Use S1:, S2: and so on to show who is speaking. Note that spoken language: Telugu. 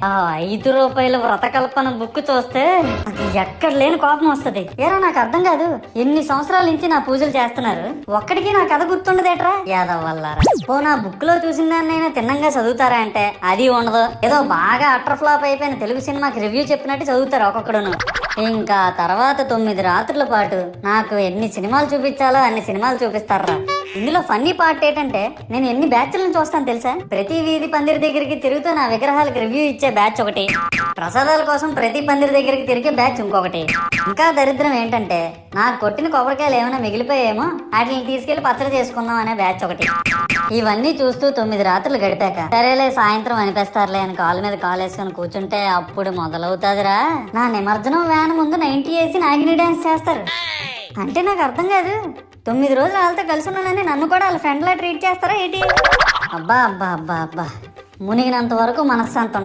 S1: ఆ ₹5 వ్రతకల్పన బుక్ చూస్తే ఎక్కడ లేని కోపం వస్తది. ఏరా నాకు అర్థం కాదు, ఎన్ని సంవత్సరాల నుంచి నా పూజలు చేస్తున్నారు, ఒక్కడికి నా కథ గుర్తుండదేట్రా యాదవ్ వల్లారా. ఓ నా బుక్ లో చూసిన దాన్నైనా తిన్నంగా చదువుతారా అంటే అది ఉండదు. ఏదో బాగా అటర్ ఫ్లాప్ అయిపోయిన తెలుగు సినిమాకి రివ్యూ చెప్పినట్టు చదువుతారు ఒక్కొక్కడును. ఇంకా తర్వాత 9 రాత్రుల పాటు నాకు ఎన్ని సినిమాలు చూపించాలో అన్ని సినిమాలు చూపిస్తారా. ఇందులో ఫన్నీ పార్ట్ ఏంటంటే నేను ఎన్ని బ్యాచ్లను చూస్తాను తెలుసా. ప్రతి వీధి పందిరి దగ్గరికి తిరుగుతూ నా విగ్రహాలకు రివ్యూ ఇచ్చే బ్యాచ్ ఒకటి, ప్రసాదాల కోసం ప్రతి పందిరి దగ్గరికి తిరిగే బ్యాచ్ ఇంకొకటి, ఇంకా దరిద్రం ఏంటంటే నాకు కొట్టిన కొబ్బరికాయలు ఏమైనా మిగిలిపోయేమో వాటిని తీసుకెళ్లి పచ్చడి చేసుకుందాం అనే బ్యాచ్ ఒకటి. ఇవన్నీ చూస్తూ 9 రాత్రులు గడిపాక సరేలే సాయంత్రం అనిపిస్తారులే అని కాలు మీద కాలు వేసుకొని కూర్చుంటే అప్పుడు మొదలవుతాదిరా నా నిమజ్జనం వ్యాన్ ముందు 90 వేసి నాగిని డాన్స్ చేస్తారు. అంటే నాకు అర్థం కాదు, 9 రోజులు వాళ్ళతో కలిసి ఉన్నానని నన్ను కూడా వాళ్ళ ఫ్రెండ్ లా ట్రీట్ చేస్తారా ఏంటి? అబ్బా అబ్బా అబ్బా అబ్బా, మునిగినంత వరకు మనశ్శాంతం.